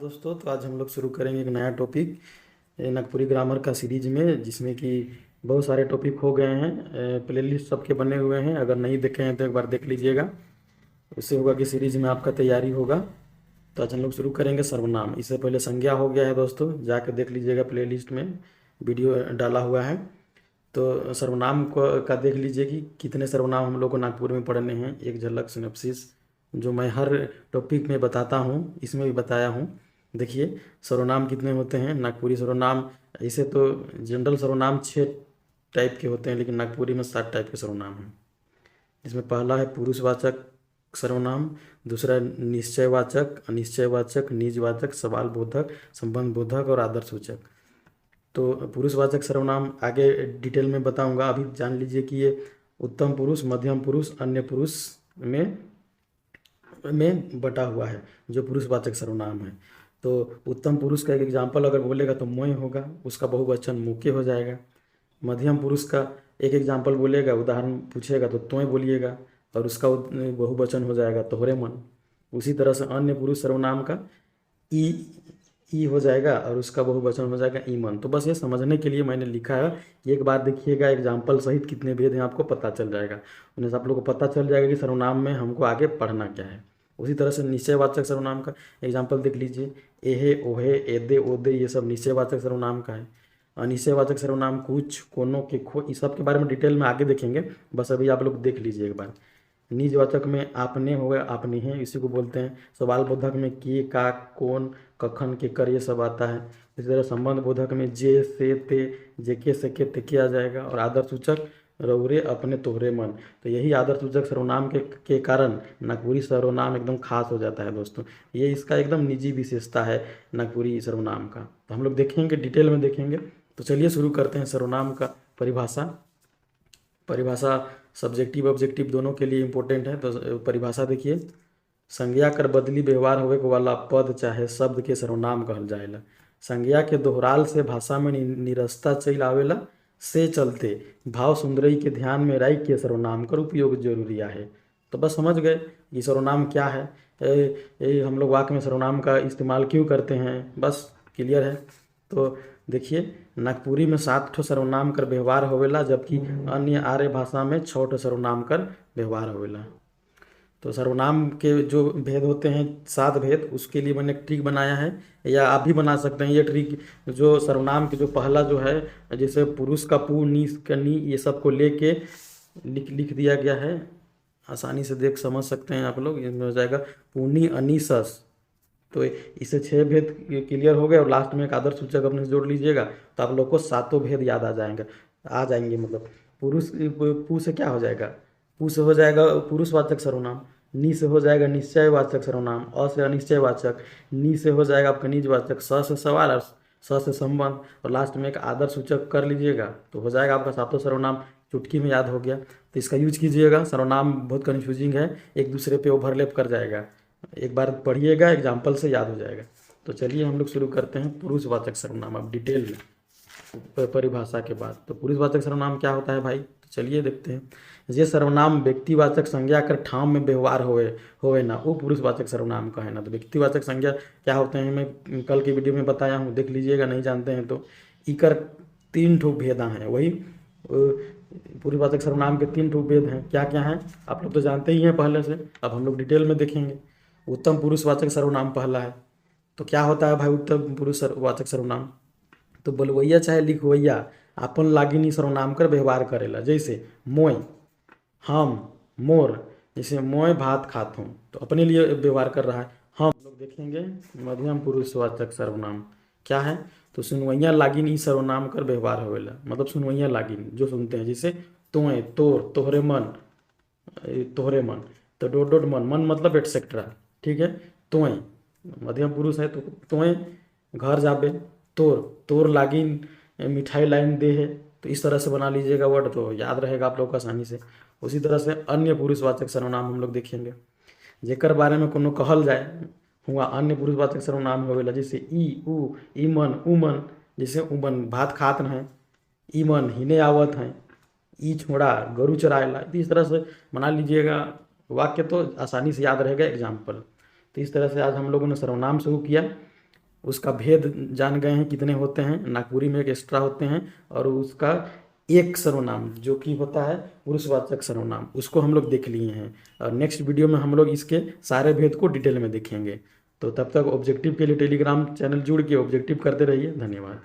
दोस्तों, तो आज हम लोग शुरू करेंगे एक नया टॉपिक नागपुरी ग्रामर का सीरीज में, जिसमें कि बहुत सारे टॉपिक हो गए हैं। प्लेलिस्ट सबके बने हुए हैं, अगर नहीं देखे हैं तो एक बार देख लीजिएगा। उससे होगा कि सीरीज में आपका तैयारी होगा। तो आज हम लोग शुरू करेंगे सर्वनाम। इससे पहले संज्ञा हो गया है दोस्तों, जाकर देख लीजिएगा, प्लेलिस्ट में वीडियो डाला हुआ है। तो सर्वनाम को का देख लीजिए कि कितने सर्वनाम हम लोग को नागपुर में पढ़ने हैं, एक झलक सिनॉप्सिस जो मैं हर टॉपिक में बताता हूँ, इसमें भी बताया हूँ। देखिए सर्वनाम कितने होते हैं नागपुरी सर्वनाम। ऐसे तो जनरल सर्वनाम 6 टाइप के होते हैं, लेकिन नागपुरी में 7 टाइप के सर्वनाम हैं। इसमें पहला है पुरुषवाचक सर्वनाम, दूसरा निश्चयवाचक, अनिश्चयवाचक, निजवाचक, सवाल बोधक, संबंध बोधक और आदर्श सूचक। तो पुरुषवाचक सर्वनाम आगे डिटेल में बताऊंगा। अभी जान लीजिए कि ये उत्तम पुरुष, मध्यम पुरुष, अन्य पुरुष में बटा हुआ है, जो पुरुषवाचक सर्वनाम है। तो उत्तम पुरुष का एक एग्जाम्पल अगर बोलेगा तो मोय होगा, उसका बहुवचन मुके हो जाएगा। मध्यम पुरुष का एक एग्जाम्पल बोलेगा, उदाहरण पूछेगा तो तोय बोलिएगा, और उसका बहुवचन हो जाएगा तोहरे मन। उसी तरह से अन्य पुरुष सर्वनाम का ई हो जाएगा, और उसका बहुवचन हो जाएगा ईमन। तो बस ये समझने के लिए मैंने लिखा है। एक बार देखिएगा एग्जाम्पल सहित कितने भेद हैं, आपको पता चल जाएगा। उन्हें से आप लोग को पता चल जाएगा कि सर्वनाम में हमको आगे पढ़ना क्या है। उसी तरह से निश्चयवाचक सर्वनाम का एग्जाम्पल देख लीजिए, एहे, ओहे, एदे, ओदे, ये सब निश्चयवाचक सर्वनाम का है। अनिश्चयवाचक सर्वनाम कुछ, कोनो, के, खो, इस सब के बारे में डिटेल में आगे देखेंगे। बस अभी आप लोग देख लीजिए एक बार। निजवाचक में आपने हो गया, आपने हैं, इसी को बोलते हैं। सवाल बोधक में के, का, कौन, कखन, के, कर, ये सब आता है। इसी तरह संबंध बोधक में जे, से, ते, जेके, से, के आ जाएगा। और आदर्श सूचक रौरे, अपने, तोहरे, मन। तो यही आदर्श सूचक सर्वनाम के कारण नागपुरी सर्वनाम एकदम खास हो जाता है दोस्तों। ये इसका एकदम निजी विशेषता है नागपुरी सर्वनाम का। तो हम लोग देखेंगे, डिटेल में देखेंगे। तो चलिए शुरू करते हैं सर्वनाम का परिभाषा। परिभाषा सब्जेक्टिव ऑब्जेक्टिव दोनों के लिए इम्पोर्टेंट है। तो परिभाषा देखिए, संज्ञा कर बदली व्यवहार होवे को वाला पद चाहे शब्द के सर्वनाम कहल जाएला। संज्ञा के दोहराल से भाषा में निरस्ता चल आवेला, से चलते भाव सुंदरई के ध्यान में राई के सर्वनाम कर उपयोग जरूरी है। तो बस समझ गए कि सर्वनाम क्या है। हम लोग वाक्य में सर्वनाम का इस्तेमाल क्यों करते हैं, बस क्लियर है। तो देखिए, नागपुरी में 7 ठो सर्वनाम कर व्यवहार होवेला, जबकि अन्य आर्य भाषा में 6 ठो सर्वनाम कर व्यवहार होवेला। तो सर्वनाम के जो भेद होते हैं, 7 भेद, उसके लिए मैंने एक ट्रिक बनाया है, या आप भी बना सकते हैं। ये ट्रिक जो सर्वनाम के जो पहला जो है, जैसे पुरुष का पु, नी का नी, ये सब को लेके लिख दिया गया है। आसानी से देख समझ सकते हैं आप लोग। इसमें हो जाएगा पुनी, अनी, सस। तो इससे 6 भेद क्लियर हो गए, और लास्ट में एक आदर्श सूचक अपने से जोड़ लीजिएगा, तो आप लोग को 7 भेद याद आ जाएंगे। मतलब पुरुष, पु से क्या हो जाएगा, पु से हो जाएगा पुरुषवाचक सर्वनाम, नी से हो जाएगा निश्चयवाचक सर्वनाम, अ से अनिश्चयवाचक, नी से हो जाएगा आपका निजवाचक, स से सवाल, और स से संबंध, और लास्ट में एक आदर्श सूचक कर लीजिएगा, तो हो जाएगा आपका 7 सर्वनाम। चुटकी में याद हो गया। तो इसका यूज कीजिएगा। सर्वनाम बहुत कन्फ्यूजिंग है, एक दूसरे पे ओवरलैप कर जाएगा। एक बार पढ़िएगा, एग्जाम्पल से याद हो जाएगा। तो चलिए हम लोग शुरू करते हैं पुरुषवाचक सर्वनाम अब डिटेल में परिभाषा के बाद। तो पुरुषवाचक सर्वनाम क्या होता है भाई, तो चलिए देखते हैं। ये सर्वनाम व्यक्तिवाचक संज्ञा कर ठाम में व्यवहार होवे ना, वो पुरुषवाचक सर्वनाम का है ना। तो व्यक्तिवाचक संज्ञा क्या होते हैं, मैं कल की वीडियो में बताया हूँ, देख लीजिएगा नहीं जानते हैं तो। इकर 3 ठो भेदा हैं, वही पुरुषवाचक सर्वनाम के 3 ठो भेद हैं। क्या क्या हैं आप लोग तो जानते ही हैं पहले से, अब हम लोग डिटेल में देखेंगे। उत्तम पुरुषवाचक सर्वनाम पहला है। तो क्या होता है भाई उत्तम पुरुषवाचक सर्वनाम, तो बोलवैया चाहे लिखवैया अपन लागिनी सर्वनाम कर व्यवहार करेला। जैसे मोय, हम, मोर। जैसे मोय भात खात हूँ, तो अपने लिए व्यवहार कर रहा है। हम लोग देखेंगे मध्यम पुरुषवाचक सर्वनाम क्या है, तो सुनवैया लागिन ई सर्वनाम कर व्यवहार होवेला। मतलब सुनवैया लागिन जो सुनते हैं, जैसे तोय, तोर, तोहरे मन, तोहरे मन। तो डोट डोट मन, मन मतलब एटसेट्रा, ठीक है। तोय मध्यम पुरुष है, तो तोय घर जाबे, तोर, तोर लागिन मिठाई लाइन दे है। तो इस तरह से बना लीजिएगा वर्ड, तो याद रहेगा आप लोग को आसानी से। उसी तरह से अन्य पुरुषवाचक सर्वनाम हम लोग देखेंगे, जेकर बारे में कोनो कहल जाए हुआ अन्य पुरुषवाचक सर्वनाम होवेला। जैसे ई, उ, ईमन, उमन। जैसे उमन भात खात हैं, ईमन हिने आवत हैं, ई छोड़ा गरु चराएला। तो इस तरह से बना लीजिएगा वाक्य, तो आसानी से याद रहेगा एग्जाम्पल। तो इस तरह से आज हम लोगों ने सर्वनाम शुरू किया। उसका भेद जान गए हैं कितने होते हैं, नागपुरी में एक एक्स्ट्रा होते हैं, और उसका एक सर्वनाम जो कि होता है पुरुषवाचक सर्वनाम, उसको हम लोग देख लिए हैं। और नेक्स्ट वीडियो में हम लोग इसके सारे भेद को डिटेल में देखेंगे। तो तब तक ऑब्जेक्टिव के लिए टेलीग्राम चैनल जुड़ के ऑब्जेक्टिव करते रहिए। धन्यवाद।